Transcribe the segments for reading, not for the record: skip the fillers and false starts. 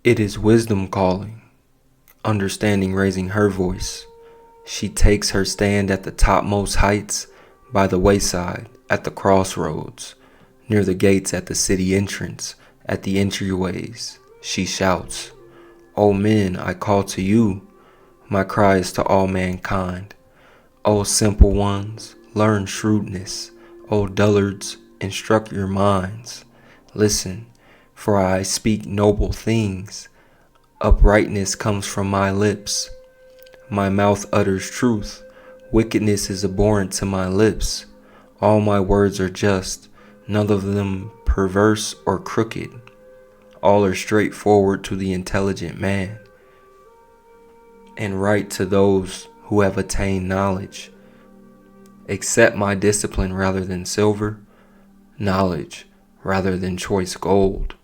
It is wisdom calling, understanding raising her voice. She takes her stand at the topmost heights, by the wayside, at the crossroads, near the gates at the city entrance, at the entryways. She shouts, "O men, I call to you." My cry is to all mankind. O simple ones, learn shrewdness. O dullards, instruct your minds. Listen, for I speak noble things. Uprightness comes from my lips. My mouth utters truth. Wickedness is abhorrent to my lips. All my words are just, none of them perverse or crooked. All are straightforward to the intelligent man, and right to those who have attained knowledge. Accept my discipline rather than silver, knowledge rather than choice gold.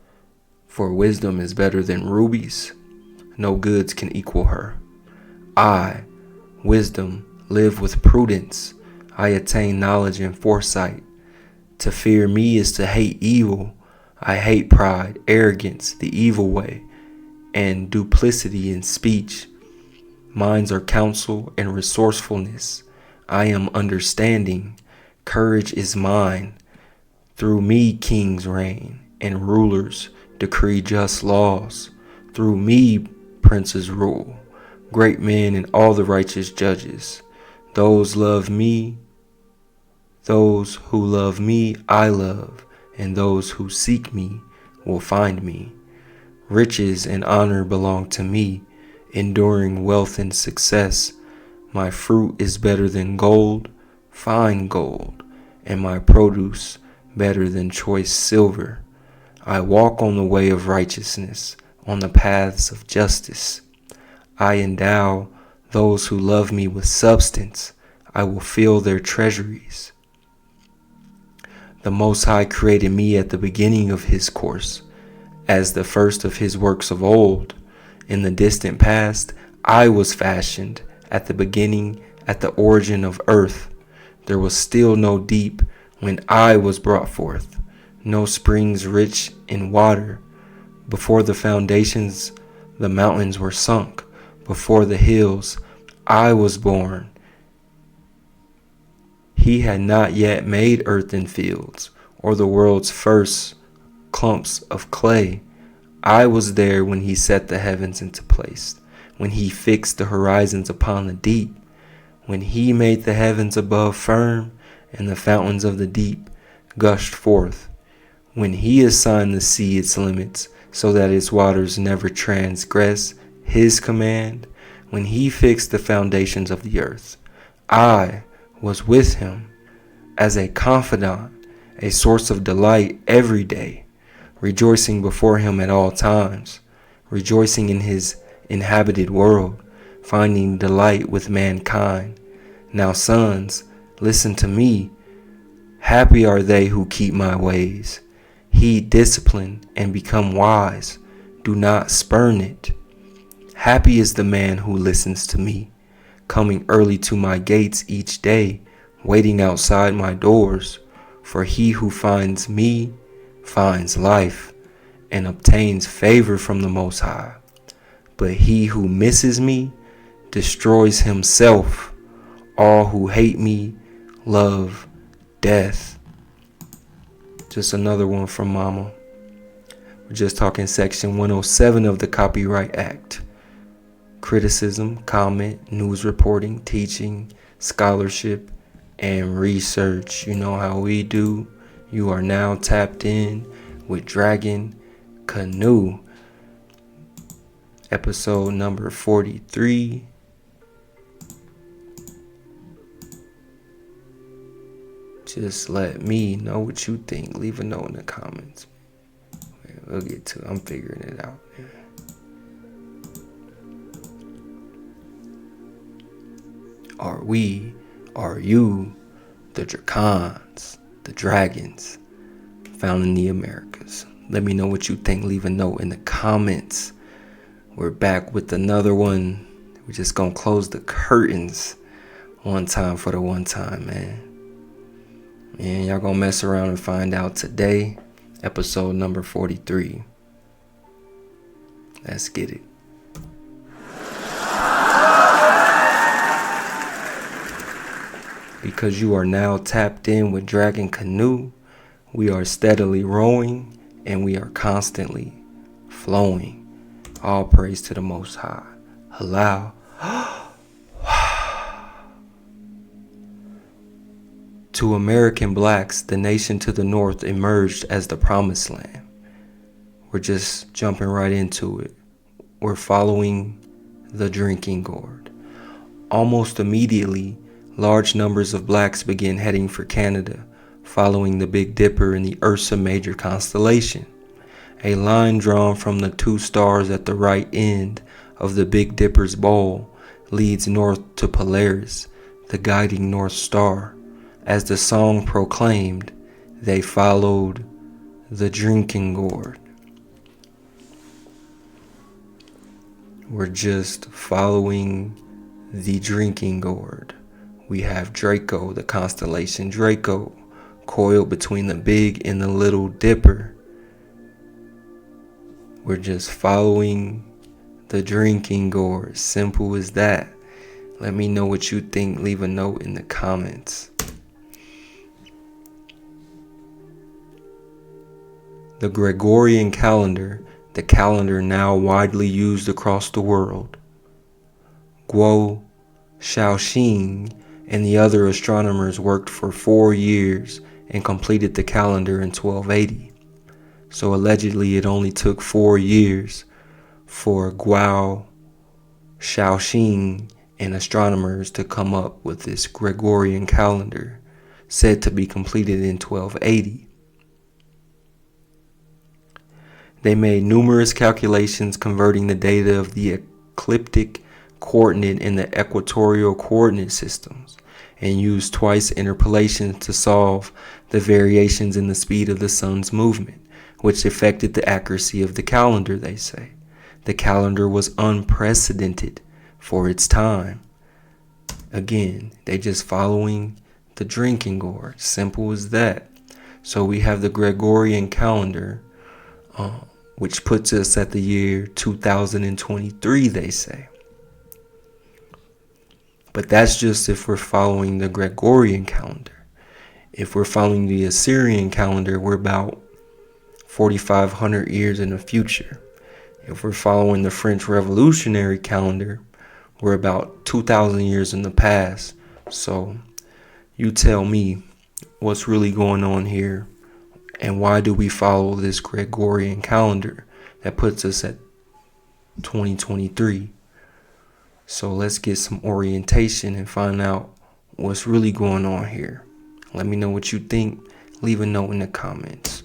For wisdom is better than rubies. No goods can equal her. I, wisdom, live with prudence. I attain knowledge and foresight. To fear me is to hate evil. I hate pride, arrogance, the evil way, and duplicity in speech. Mine are counsel and resourcefulness. I am understanding. Courage is mine. Through me kings reign, and rulers decree just laws. Through me princes rule, great men and all the righteous judges. Those who love me, I love, and those who seek me will find me. Riches and honor belong to me, enduring wealth and success. My fruit is better than gold, fine gold, and my produce better than choice silver. I walk on the way of righteousness, on the paths of justice. I endow those who love me with substance. I will fill their treasuries. The Most High created me at the beginning of his course, as the first of his works of old. In the distant past, I was fashioned at the beginning, at the origin of earth. There was still no deep when I was brought forth, no springs rich in water. Before the foundations, the mountains were sunk. Before the hills, I was born. He had not yet made earth and fields, or the world's first clumps of clay. I was there when he set the heavens into place, when he fixed the horizons upon the deep, when he made the heavens above firm, and the fountains of the deep gushed forth, when he assigned the sea its limits, so that its waters never transgress his command, when he fixed the foundations of the earth. I was with him as a confidant, a source of delight every day, rejoicing before him at all times, rejoicing in his inhabited world, finding delight with mankind. Now, sons, listen to me. Happy are they who keep my ways. Heed discipline and become wise. Do not spurn it. Happy is the man who listens to me, coming early to my gates each day, waiting outside my doors. For he who finds me finds life and obtains favor from the Most High. But he who misses me destroys himself. All who hate me love death. Just another one from Mama. We're just talking section 107 of the Copyright Act. Criticism, comment, news reporting, teaching, scholarship, and research. You know how we do. You are now tapped in with Dragon Canoe. Episode number 43. Just let me know what you think. Leave a note in the comments. We'll get to it. I'm figuring it out. Are you the Dracons, the dragons found in the Americas? Let me know what you think. Leave a note in the comments. We're back with another one. We're just gonna close the curtains one time for the one time, man. And y'all gonna mess around and find out today. Episode number 43. Let's get it. Because you are now tapped in with Dragon Canoe, we are steadily rowing and we are constantly flowing. All praise to the Most High. Halal. To American blacks, the nation to the north emerged as the promised land. We're just jumping right into it. We're following the drinking gourd. Almost immediately, large numbers of blacks began heading for Canada, following the Big Dipper in the Ursa Major constellation. A line drawn from the two stars at the right end of the Big Dipper's bowl leads north to Polaris, the guiding North Star. As the song proclaimed, they followed the drinking gourd. We're just following the drinking gourd. We have Draco, the constellation Draco, coiled between the Big and the Little Dipper. We're just following the drinking gourd. Simple as that. Let me know what you think. Leave a note in the comments. The Gregorian calendar, the calendar now widely used across the world. Guo Shaoxing and the other astronomers worked for 4 years and completed the calendar in 1280. So allegedly it only took 4 years for Guo Shaoxing and astronomers to come up with this Gregorian calendar, said to be completed in 1280. They made numerous calculations converting the data of the ecliptic coordinate and the equatorial coordinate systems, and used twice interpolations to solve the variations in the speed of the sun's movement, which affected the accuracy of the calendar, they say. The calendar was unprecedented for its time. Again, they just following the drinking gourd. Simple as that. So we have the Gregorian calendar, which puts us at the year 2023, they say. But that's just if we're following the Gregorian calendar. If we're following the Assyrian calendar, we're about 4,500 years in the future. If we're following the French Revolutionary calendar, we're about 2,000 years in the past. So you tell me what's really going on here. And why do we follow this Gregorian calendar that puts us at 2023? So let's get some orientation and find out what's really going on here. Let me know what you think. Leave a note in the comments.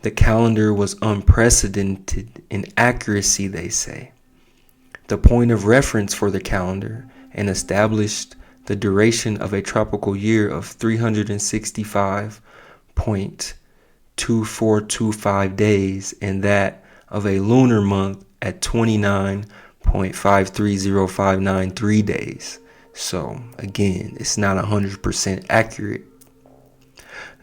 The calendar was unprecedented in accuracy, they say. The point of reference for the calendar and established the duration of a tropical year of 365.2425 days and that of a lunar month at 29.530593 days. So again, it's not 100% accurate.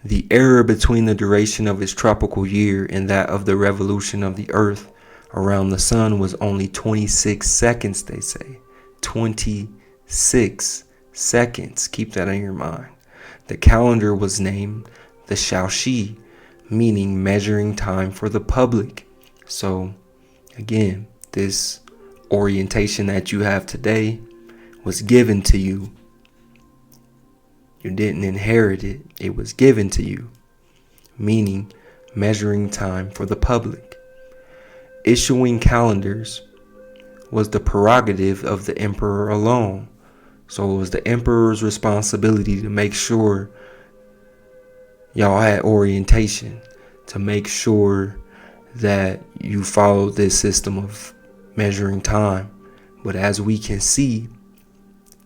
The error between the duration of its tropical year and that of the revolution of the earth around the sun was only 26 seconds, they say. 26 seconds. Keep that in your mind. The calendar was named the Shaoxi, meaning measuring time for the public. So again, this orientation that you have today was given to you. You didn't inherit it. It was given to you, meaning measuring time for the public. Issuing calendars was the prerogative of the emperor alone. So it was the emperor's responsibility to make sure y'all had orientation, to make sure that you followed this system of measuring time. But as we can see,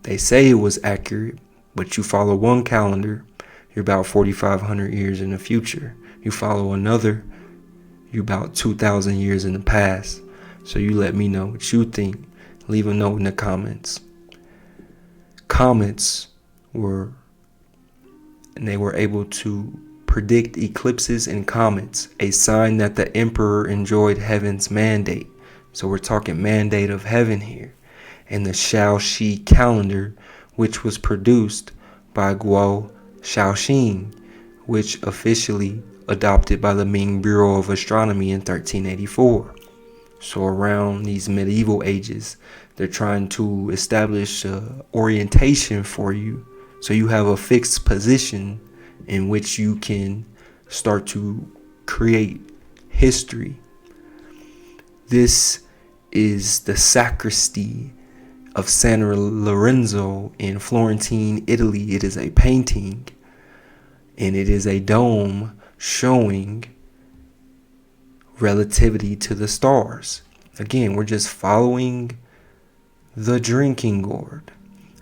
they say it was accurate, but you follow one calendar, you're about 4,500 years in the future. You follow another, you're about 2,000 years in the past. So you let me know what you think. Leave a note in the comments. Comets were able to predict eclipses and comets, a sign that the emperor enjoyed heaven's mandate. So we're talking mandate of heaven here. And the Shaoxi calendar, which was produced by Guo Shaoxing, which officially adopted by the Ming Bureau of Astronomy in 1384. So around these medieval ages, they're trying to establish orientation for you, so you have a fixed position in which you can start to create history. This is the sacristy of San Lorenzo in Florentine, Italy. It is a painting, and it is a dome showing relativity to the stars. Again, we're just following the drinking gourd.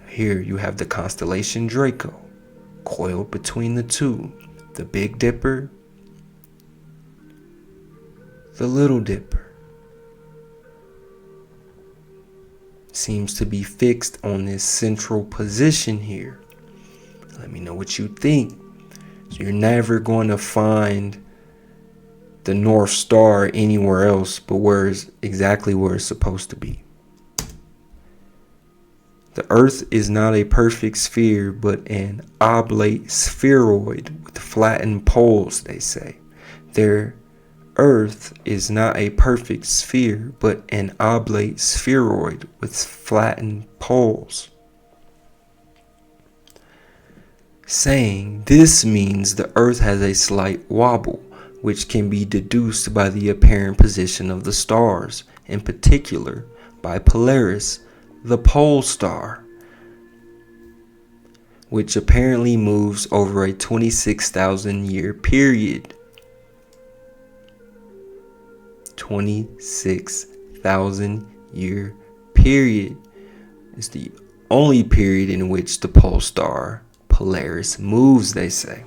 Here you have the constellation Draco, coiled between the two, the Big Dipper, the Little Dipper. Seems to be fixed on this central position here. Let me know what you think. So you're never going to find the North Star anywhere else but exactly where it's supposed to be. The Earth is not a perfect sphere, but an oblate spheroid with flattened poles, they say. Their Earth is not a perfect sphere, but an oblate spheroid with flattened poles. Saying this means the Earth has a slight wobble, which can be deduced by the apparent position of the stars, in particular by Polaris, the pole star, which apparently moves over a 26,000 year period. 26,000 year period is the only period in which the pole star Polaris moves, they say.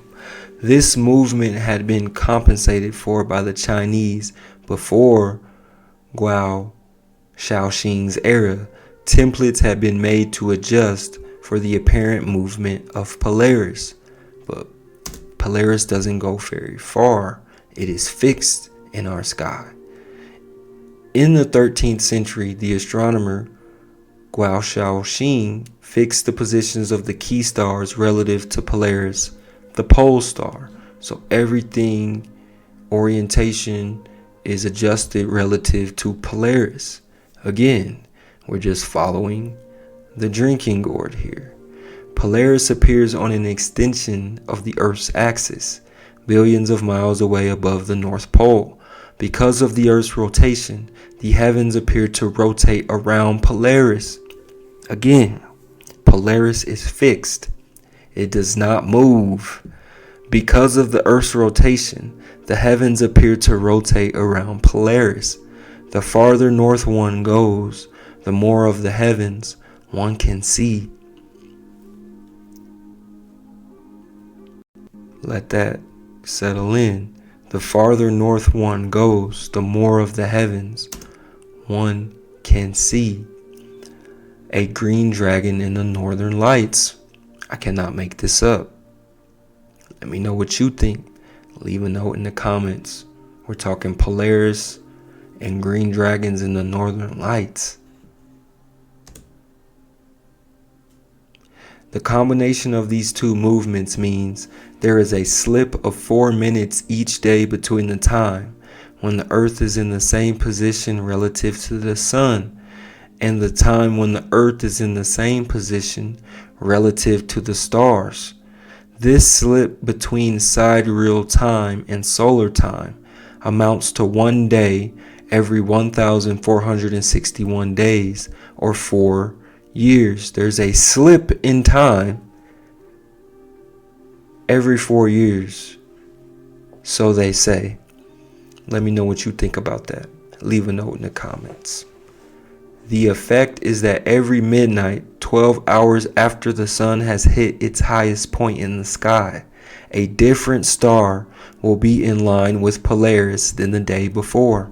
This movement had been compensated for by the Chinese before Guo Shaoxing's era. Templates had been made to adjust for the apparent movement of Polaris, but Polaris doesn't go very far. It is fixed in our sky. In the 13th century, the astronomer Guo Shaoxing fixed the positions of the key stars relative to Polaris, the pole star. So everything, orientation, is adjusted relative to Polaris. Again, we're just following the drinking gourd here. Polaris appears on an extension of the Earth's axis, billions of miles away above the North Pole. Because of the Earth's rotation, the heavens appear to rotate around Polaris. Again, Polaris is fixed. It does not move. Because of the Earth's rotation, the heavens appear to rotate around Polaris. The farther north one goes, the more of the heavens one can see. Let that settle in. The farther north one goes, the more of the heavens one can see. A green dragon in the northern lights. I cannot make this up. Let me know what you think. Leave a note in the comments. We're talking Polaris and green dragons in the northern lights. The combination of these two movements means there is a slip of 4 minutes each day between the time when the Earth is in the same position relative to the Sun and the time when the Earth is in the same position relative to the stars. This slip between sidereal time and solar time amounts to 1 day every 1,461 days, or 4 years. There's a slip in time every 4 years, so they say. Let me know what you think about that. Leave a note in the comments. The effect is that every midnight, 12 hours after the sun has hit its highest point in the sky, a different star will be in line with Polaris than the day before.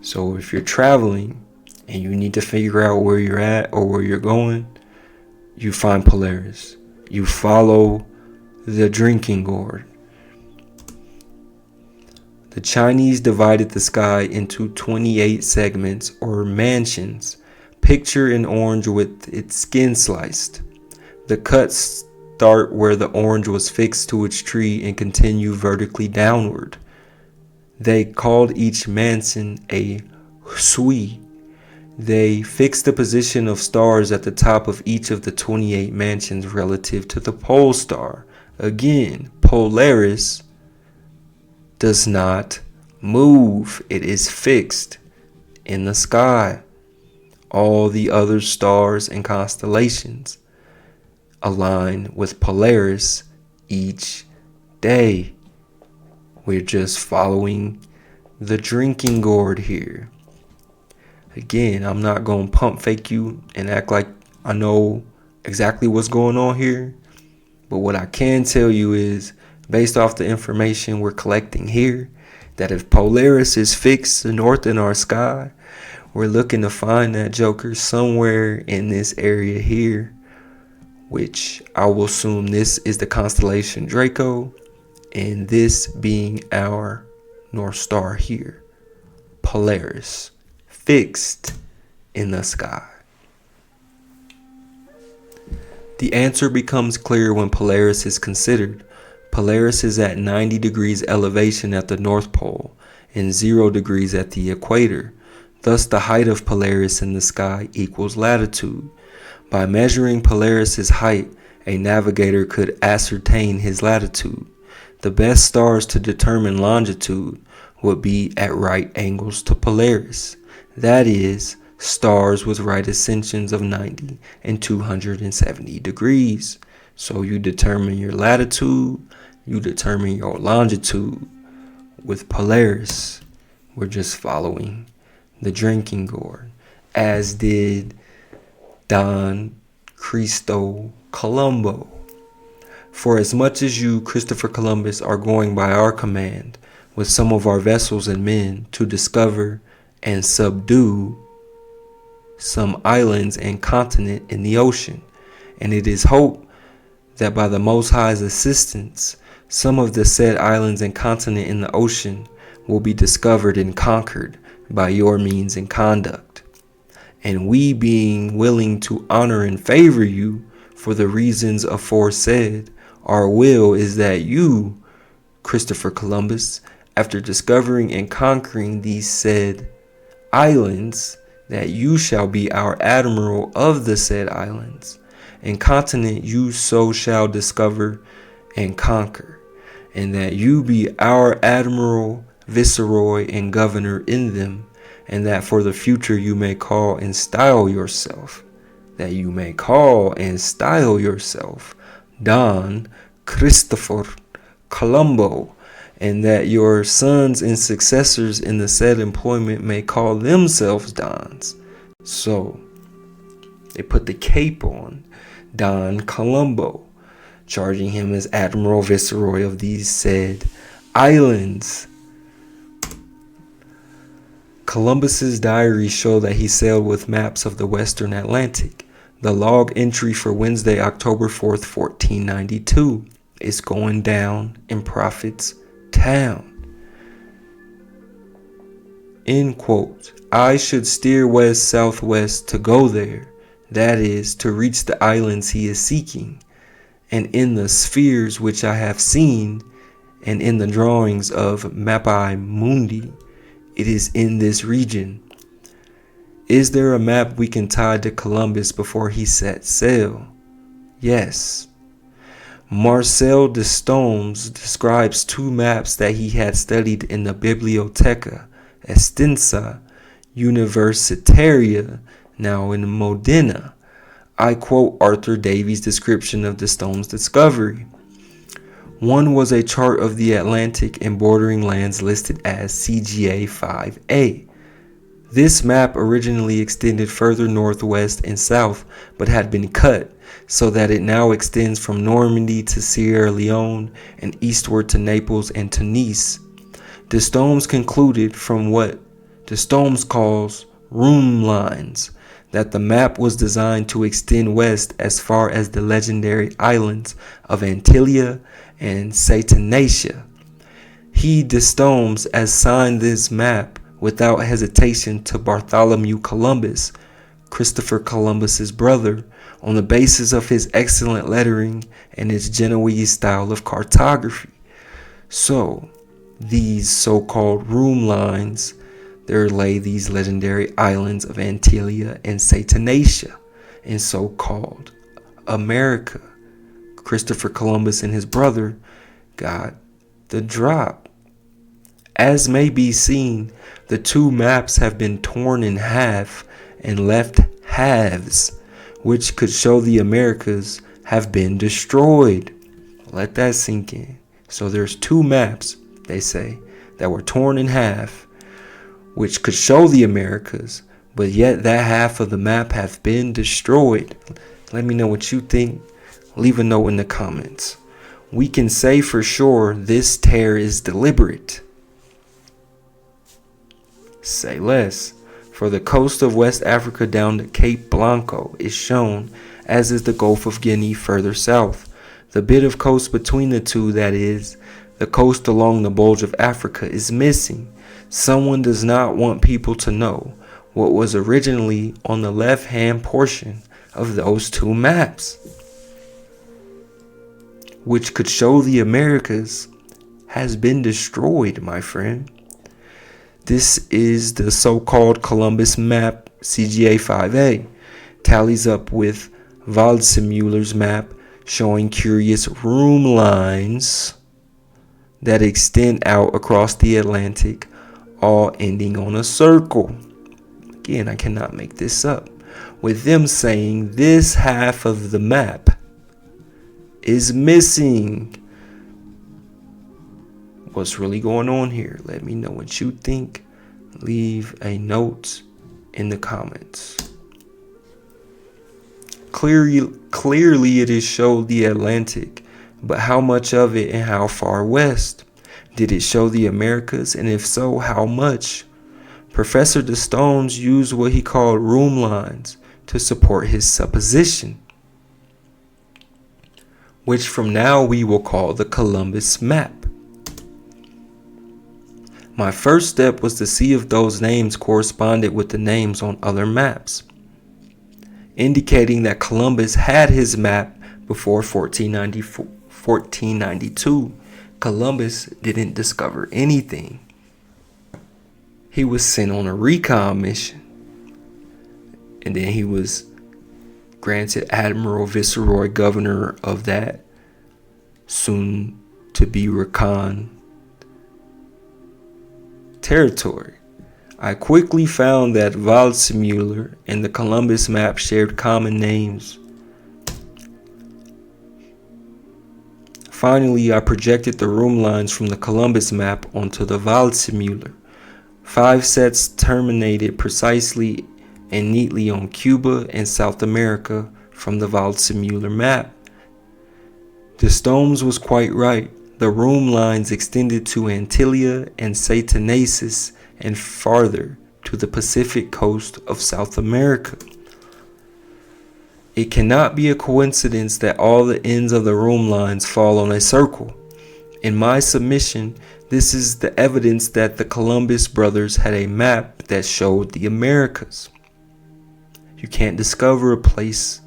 So if you're traveling and you need to figure out where you're at or where you're going, you find Polaris. You follow the drinking gourd. The Chinese divided the sky into 28 segments or mansions. Picture an orange with its skin sliced. The cuts start where the orange was fixed to its tree and continue vertically downward. They called each mansion a sui. They fixed the position of stars at the top of each of the 28 mansions relative to the pole star. Again, Polaris does not move. It is fixed in the sky. All the other stars and constellations align with Polaris each day. We're just following the drinking gourd here. Again, I'm not going to pump fake you and act like I know exactly what's going on here. But what I can tell you is, based off the information we're collecting here, that if Polaris is fixed north in our sky, we're looking to find that joker somewhere in this area here, which I will assume this is the constellation Draco, and this being our North Star here, Polaris, fixed in the sky. The answer becomes clear when Polaris is considered. Polaris is at 90 degrees elevation at the North Pole and 0 degrees at the equator. Thus, the height of Polaris in the sky equals latitude. By measuring Polaris's height, a navigator could ascertain his latitude. The best stars to determine longitude would be at right angles to Polaris. That is, stars with right ascensions of 90 and 270 degrees. So you determine your latitude, you determine your longitude. With Polaris, we're just following the drinking gourd, as did Don Cristo Colombo. For as much as you, Christopher Columbus, are going by our command with some of our vessels and men to discover and subdue some islands and continent in the ocean, and it is hoped that by the Most High's assistance, some of the said islands and continent in the ocean will be discovered and conquered by your means and conduct. And we, being willing to honor and favor you for the reasons aforesaid, our will is that you, Christopher Columbus, after discovering and conquering these said islands, that you shall be our admiral of the said islands, and continent you so shall discover and conquer, and that you be our admiral, viceroy, and governor in them, and that for the future you may call and style yourself, Don Christopher Colombo, and that your sons and successors in the said employment may call themselves Dons. So they put the cape on Don Colombo, charging him as Admiral Viceroy of these said islands. Columbus's diaries show that he sailed with maps of the Western Atlantic. The log entry for Wednesday, October 4th, 1492 is going down in Prophet's Town. End quote. I should steer west-southwest to go there, that is, to reach the islands he is seeking, and in the spheres which I have seen, and in the drawings of Mapi Mundi, it is in this region. Is there a map we can tie to Columbus before he set sail? Yes. Marcel Destomes describes two maps that he had studied in the Biblioteca Extensa Universitaria, now in Modena. I quote Arthur Davies' description of Destomes' discovery. One was a chart of the Atlantic and bordering lands listed as CGA 5A. This map originally extended further northwest and south, but had been cut so that it now extends from Normandy to Sierra Leone and eastward to Naples and Tunis. Destomes concluded from what Destomes calls room lines that the map was designed to extend west as far as the legendary islands of Antilia and Satanasia. He Destomes assigned this map without hesitation to Bartholomew Columbus, Christopher Columbus's brother, on the basis of his excellent lettering and his Genoese style of cartography. So, these so-called room lines, there lay these legendary islands of Antilia and Satanasia in so-called America. Christopher Columbus and his brother got the drop. As may be seen, the two maps have been torn in half and left halves, which could show the Americas have been destroyed. Let that sink in. So there's two maps, they say, that were torn in half, which could show the Americas, but yet that half of the map have been destroyed. Let me know what you think. Leave a note in the comments. We can say for sure this tear is deliberate. Say less. For the coast of West Africa down to Cape Blanco is shown, as is the Gulf of Guinea further south. The bit of coast between the two, that is, the coast along the bulge of Africa, is missing. Someone does not want people to know what was originally on the left-hand portion of those two maps, which could show the Americas has been destroyed, my friend. This is the so-called Columbus map, CGA 5A. Tallies up with Waldseemüller's map, showing curious room lines that extend out across the Atlantic, all ending on a circle. Again, I cannot make this up. With them saying this half of the map is missing. What's really going on here? Let me know what you think. Leave a note in the comments. Clearly it is showed the Atlantic, but how much of it and how far west? Did it show the Americas, and if so, how much? Professor Destomes used what he called room lines to support his supposition, which from now we will call the Columbus map. My first step was to see if those names corresponded with the names on other maps, indicating that Columbus had his map before 1492. Columbus didn't discover anything. He was sent on a recon mission, and then he was granted Admiral Viceroy Governor of that soon to be recon territory. I quickly found that Waldseemüller and the Columbus map shared common names. Finally, I projected the room lines from the Columbus map onto the Waldseemüller. 5 sets terminated precisely and neatly on Cuba and South America from the Waldseemüller map. Destomes was quite right. The room lines extended to Antilia and Satanasis and farther to the Pacific coast of South America. It cannot be a coincidence that all the ends of the room lines fall on a circle. In my submission, this is the evidence that the Columbus brothers had a map that showed the Americas. You can't discover a place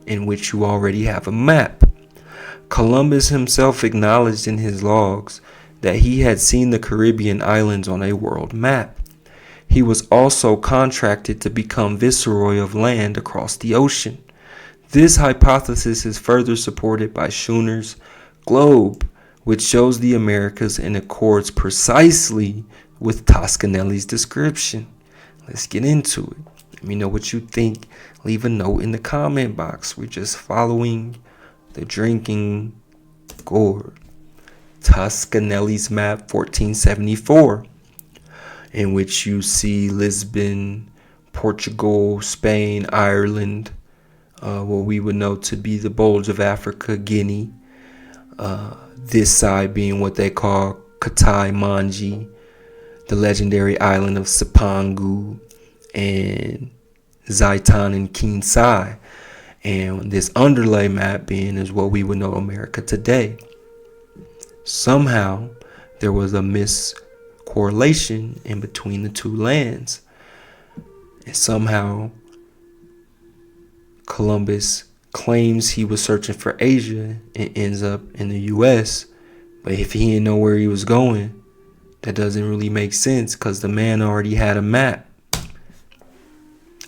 in which you already have a map. Columbus himself acknowledged in his logs that he had seen the Caribbean islands on a world map. He was also contracted to become viceroy of land across the ocean. This hypothesis is further supported by Schooner's globe, which shows the Americas and accords precisely with Toscanelli's description. Let's get into it. Let me know what you think. Leave a note in the comment box. We're just following the drinking gourd. Toscanelli's map 1474, in which you see Lisbon, Portugal, Spain, Ireland, what we would know to be the bulge of Africa, Guinea. This side being what they call Katai Manji, the legendary island of Sapangu, and Zaitan and Kinsai. And this underlay map being is what we would know America today. Somehow, there was a miscorrelation in between the two lands. And somehow Columbus claims he was searching for Asia and ends up in the US. But if he didn't know where he was going, that doesn't really make sense, because the man already had a map.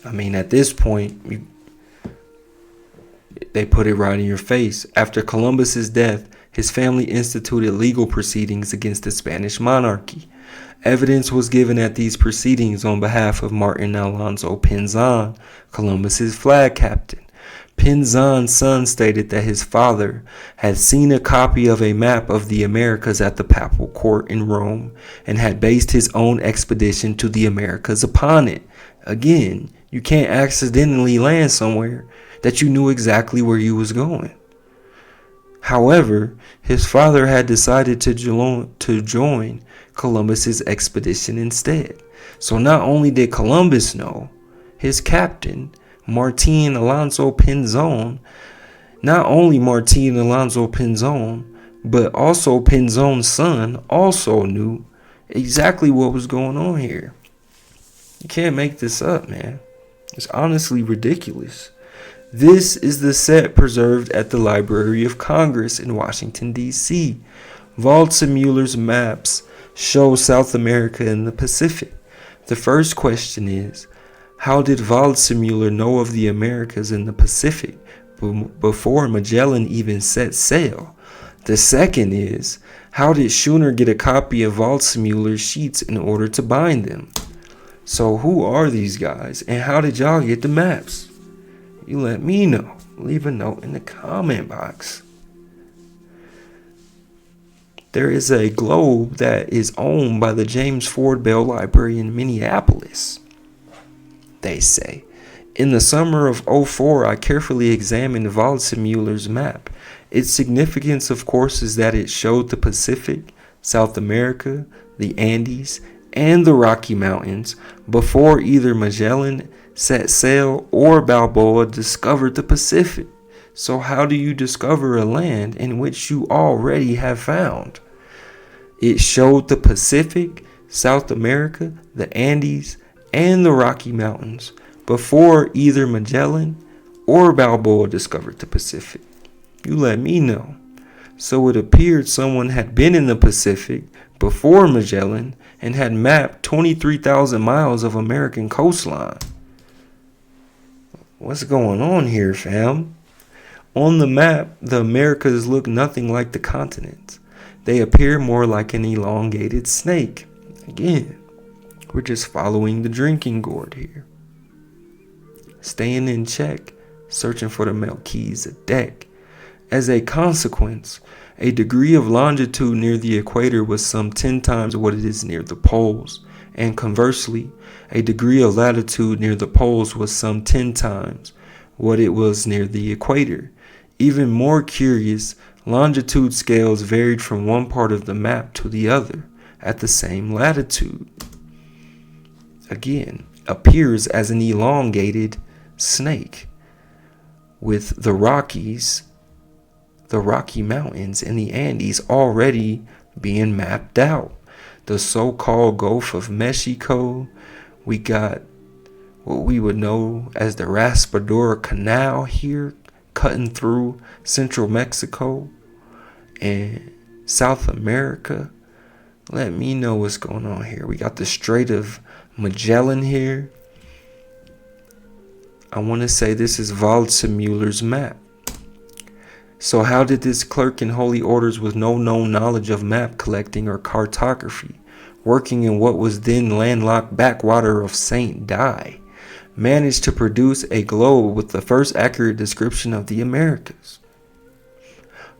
I mean, at this point, they put it right in your face. After Columbus's death, his family instituted legal proceedings against the Spanish monarchy. Evidence was given at these proceedings on behalf of Martin Alonso Pinzon, Columbus's flag captain. Pinzon's son stated that his father had seen a copy of a map of the Americas at the papal court in Rome and had based his own expedition to the Americas upon it. Again, you can't accidentally land somewhere that you knew exactly where you was going. However, his father had decided to join Columbus's expedition instead. So not only did Columbus know, his captain, Martin Alonso Pinzon, not only Martin Alonso Pinzon, but also Pinzon's son also knew exactly what was going on here. You can't make this up, man. It's honestly ridiculous. This is the set preserved at the Library of Congress in Washington, D.C. Waldseemüller's maps show South America and the Pacific. The first question is, how did Waldseemüller know of the Americas and the Pacific before Magellan even set sail? The second is, how did Schooner get a copy of Waldseemüller's sheets in order to bind them? So who are these guys, and how did y'all get the maps? You let me know. Leave a note in the comment box. There is a globe that is owned by the James Ford Bell Library in Minneapolis. They say, in the summer of '04, I carefully examined Waldseemüller's map. Its significance, of course, is that it showed the Pacific, South America, the Andes, and the Rocky Mountains before either Magellan set sail or Balboa discovered the Pacific. So how do you discover a land in which you already have found? It showed the Pacific, South America, the Andes, and the Rocky Mountains before either Magellan or Balboa discovered the Pacific. You let me know. So it appeared someone had been in the Pacific before Magellan and had mapped 23,000 miles of American coastline. What's going on here, fam? On the map, the Americas look nothing like the continents. They appear more like an elongated snake. Again, we're just following the drinking gourd here. Staying in check, searching for the Melchizedek. As a consequence, a degree of longitude near the equator was some 10 times what it is near the poles, and conversely, a degree of latitude near the poles was some 10 times what it was near the equator. Even more curious, longitude scales varied from one part of the map to the other at the same latitude. Again, appears as an elongated snake, with the Rockies, the Rocky Mountains, and the Andes already being mapped out. The so-called Gulf of Mexico, we got what we would know as the Raspadura Canal here, cutting through central Mexico and South America. Let me know what's going on here. We got the Strait of Magellan here. I want to say this is Waldseemüller's map. So how did this clerk in holy orders with no known knowledge of map collecting or cartography, working in what was then landlocked backwater of St. Di, manage to produce a globe with the first accurate description of the Americas?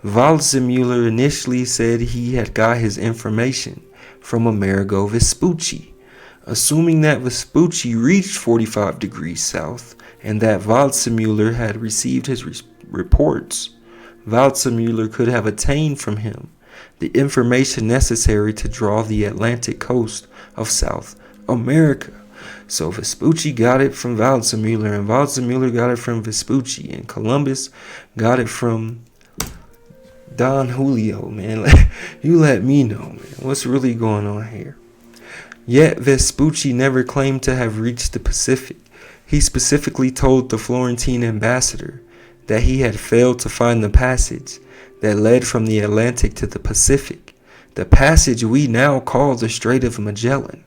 Waldseemüller initially said he had got his information from Amerigo Vespucci, assuming that Vespucci reached 45 degrees south and that Waldseemüller had received his reports. Waldseemüller could have obtained from him the information necessary to draw the Atlantic coast of South America. So Vespucci got it from Waldseemüller, and Waldseemüller got it from Vespucci, and Columbus got it from Don Julio, man, you let me know, man, what's really going on here. Yet Vespucci never claimed to have reached the Pacific. He specifically told the Florentine ambassador that he had failed to find the passage that led from the Atlantic to the Pacific, the passage we now call the Strait of Magellan,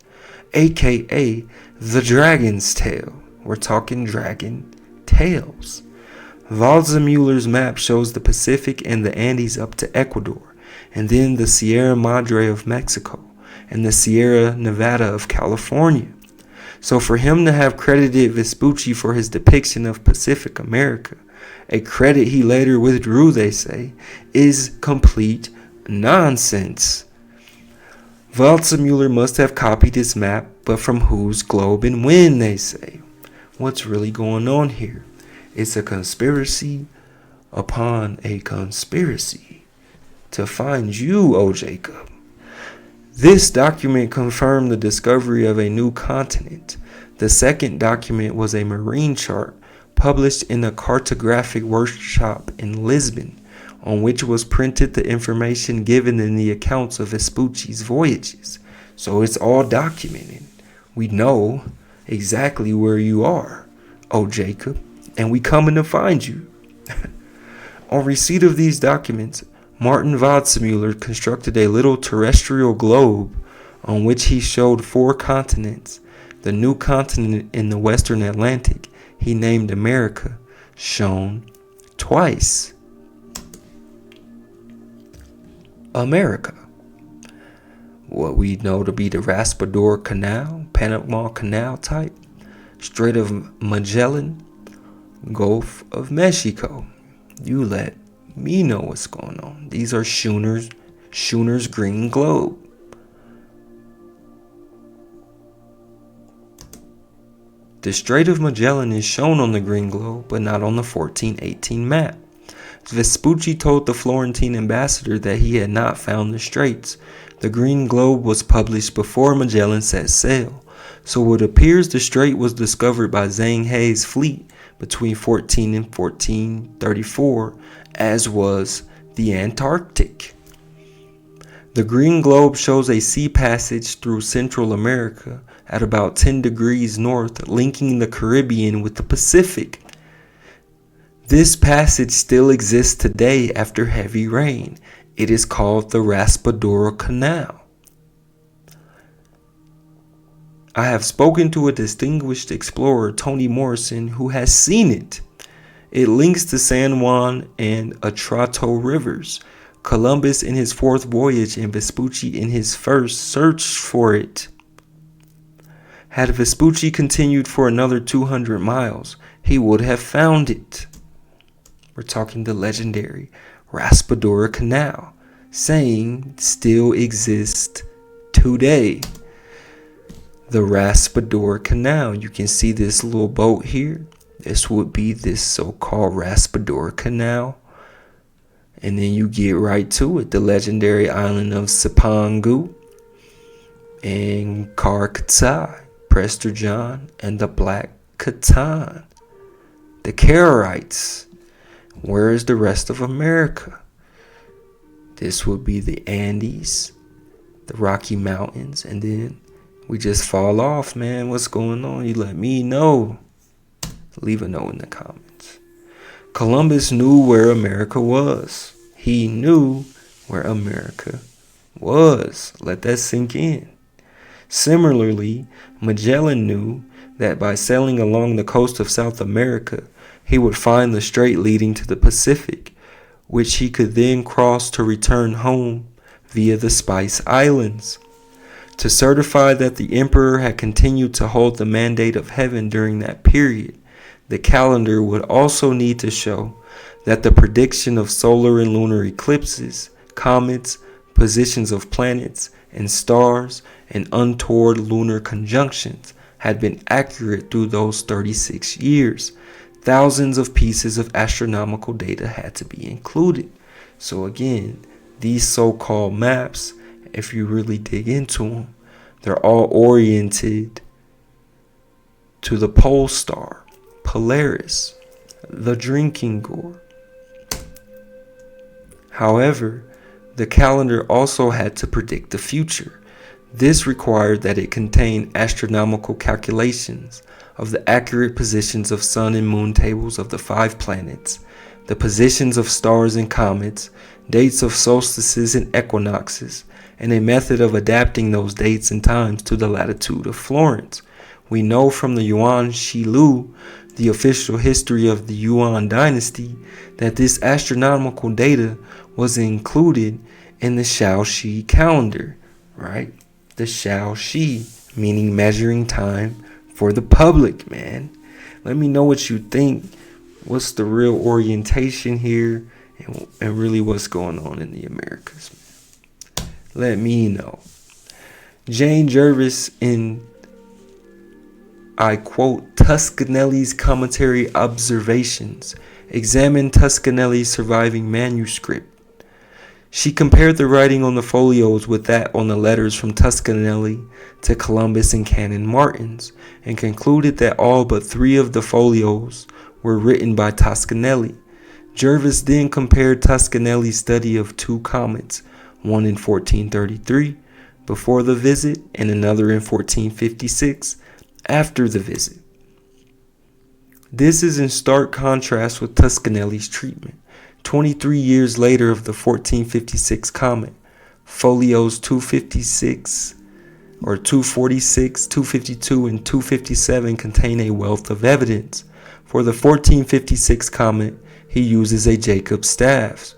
aka the Dragon's Tail. We're talking dragon tails. Waldseemüller's map shows the Pacific and the Andes up to Ecuador, and then the Sierra Madre of Mexico and the Sierra Nevada of California. So for him to have credited Vespucci for his depiction of Pacific America, a credit he later withdrew, they say, is complete nonsense. Waldseemüller must have copied his map, but from whose globe and when, they say. What's really going on here? It's a conspiracy upon a conspiracy to find you, O Jacob. This document confirmed the discovery of a new continent. The second document was a marine chart published in a cartographic workshop in Lisbon, on which was printed the information given in the accounts of Vespucci's voyages. So it's all documented. We know exactly where you are, O Jacob, and we coming to find you. On receipt of these documents, Martin Waldseemüller constructed a little terrestrial globe on which he showed 4 continents. The new continent in the western Atlantic he named America, shown twice. America. What we know to be the Raspador Canal, Panama Canal type, Strait of Magellan, Gulf of Mexico. You let me know what's going on. These are Schooner's green globe. The Strait of Magellan is shown on the green globe, but not on the 1418 map. Vespucci told the Florentine ambassador that he had not found the straits. The green globe was published before Magellan set sail, so it appears the strait was discovered by Zhang He's fleet between 14 and 1434, as was the Antarctic. The green globe shows a sea passage through Central America at about 10 degrees north, linking the Caribbean with the Pacific. This passage still exists today after heavy rain. It is called the Raspador Canal. I have spoken to a distinguished explorer, Tony Morrison, who has seen it. It links the San Juan and Atrato rivers. Columbus in his 4th voyage and Vespucci in his first searched for it. Had Vespucci continued for another 200 miles, he would have found it. We're talking the legendary Raspador Canal, saying still exists today. The Raspador Canal. You can see this little boat here. This would be this so-called Raspador Canal. And then you get right to it. The legendary island of Sipangu and Karkatai, Prester John, and the Black Catan. The Karaites. Where is the rest of America? This would be the Andes, the Rocky Mountains, and then we just fall off, man. What's going on? You let me know. Leave a note in the comments. Columbus knew where America was. He knew where America was. Let that sink in. Similarly, Magellan knew that by sailing along the coast of South America, he would find the strait leading to the Pacific, which he could then cross to return home via the Spice Islands. To certify that the emperor had continued to hold the mandate of heaven during that period, the calendar would also need to show that the prediction of solar and lunar eclipses, comets, positions of planets and stars, and untoward lunar conjunctions had been accurate through those 36 years. Thousands of pieces of astronomical data had to be included. So again, these so-called maps, if you really dig into them, they're all oriented to the pole star, Polaris, the drinking gourd. However, the calendar also had to predict the future. This required that it contain astronomical calculations of the accurate positions of sun and moon tables of the 5 planets, the positions of stars and comets, dates of solstices and equinoxes, and a method of adapting those dates and times to the latitude of Florence. We know from the Yuan Shilu, the official history of the Yuan dynasty, that this astronomical data was included in the Shaoxi calendar, right? The Shaoxi, meaning measuring time for the public, man. Let me know what you think. What's the real orientation here, and really what's going on in the Americas, man? Let me know. Jane Jervis, in, I quote, Toscanelli's commentary observations, examined Toscanelli's surviving manuscript. She compared the writing on the folios with that on the letters from Toscanelli to Columbus and Canon Martins, and concluded that all but 3 of the folios were written by Toscanelli. Jervis then compared Toscanelli's study of 2 comets, one in 1433 before the visit and another in 1456 after the visit. This is in stark contrast with Toscanelli's treatment 23 years later of the 1456 comet. Folios 256 or 246, 252, and 257 contain a wealth of evidence. For the 1456 comet, he uses a Jacob's staff.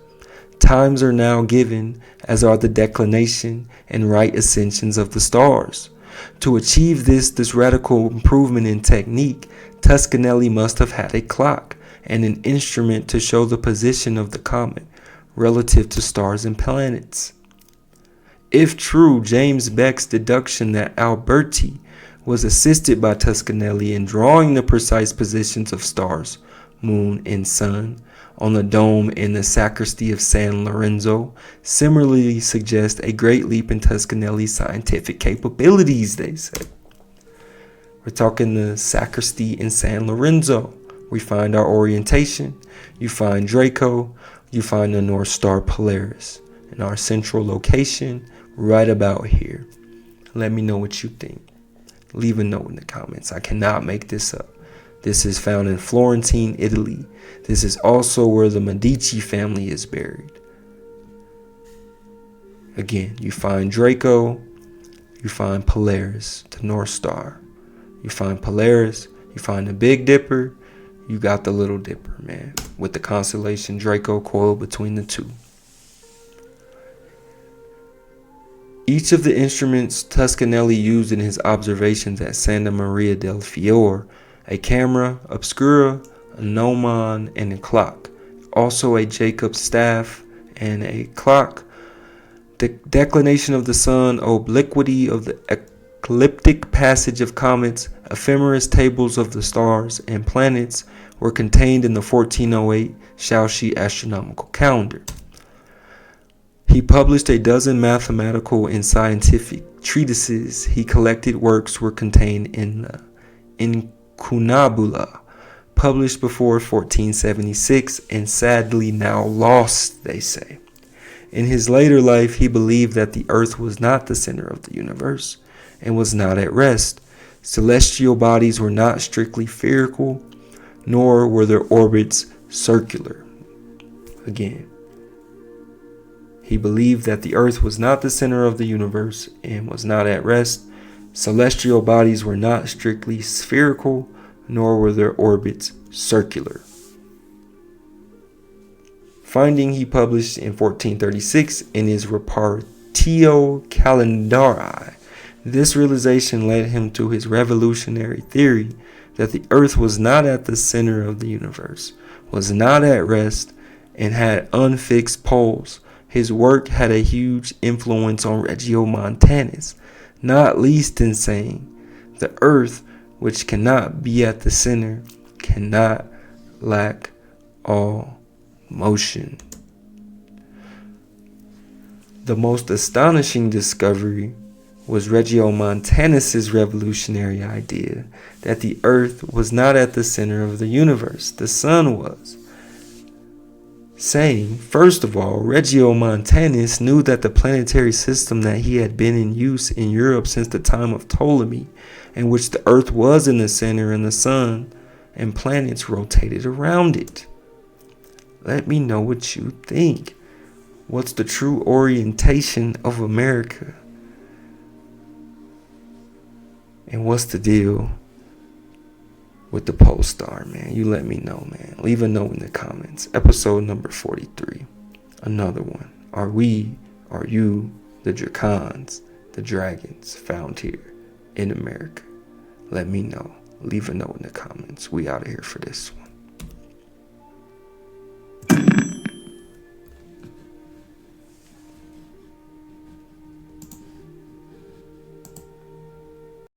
Times are now given, as are the declination and right ascensions of the stars. To achieve this radical improvement in technique, Toscanelli must have had a clock and an instrument to show the position of the comet relative to stars and planets. If true, James Beck's deduction that Alberti was assisted by Toscanelli in drawing the precise positions of stars, moon, and sun on the dome in the sacristy of San Lorenzo similarly suggests a great leap in Toscanelli's scientific capabilities, they say. We're talking the sacristy in San Lorenzo. We find our orientation. You find Draco. You find the North Star Polaris. And our central location right about here. Let me know what you think. Leave a note in the comments. I cannot make this up. This is found in Florentine, Italy. This is also where the Medici family is buried. Again, you find Draco. You find Polaris, the North Star. You find Polaris. You find the Big Dipper. You got the Little Dipper, man, with the constellation Draco coiled between the two. Each of the instruments Toscanelli used in his observations at Santa Maria del Fiore, a camera obscura, a gnomon, and a clock, also a Jacob's staff and a clock, the declination of the sun, obliquity of the ecliptic passage of comets, ephemeris tables of the stars and planets were contained in the 1408 Shaoxi astronomical calendar. He published a dozen mathematical and scientific treatises. He collected works were contained in the Incunabula, published before 1476 and sadly now lost, they say. In his later life, he believed that the earth was not the center of the universe and was not at rest. Celestial bodies were not strictly spherical, nor were their orbits circular. Again, he believed that the earth was not the center of the universe and was not at rest. Celestial bodies were not strictly spherical, nor were their orbits circular. Finding he published in 1436 in his Repartio Calendari. This realization led him to his revolutionary theory that the earth was not at the center of the universe, was not at rest, and had unfixed poles. His work had a huge influence on Regiomontanus, not least in saying, the earth, which cannot be at the center, cannot lack all motion. The most astonishing discovery was Regiomontanus's revolutionary idea that the earth was not at the center of the universe, the sun was. saying, first of all, Regiomontanus knew that the planetary system that he had been in use in Europe since the time of Ptolemy, in which the earth was in the center and the sun and planets rotated around it. Let me know what you think. What's the true orientation of America? And what's the deal with the pole star, man? You let me know, man. Leave a note in the comments. Episode number 43. Another one. Are you, the dracons, the dragons found here in America? Let me know. Leave a note in the comments. We out of here for this one.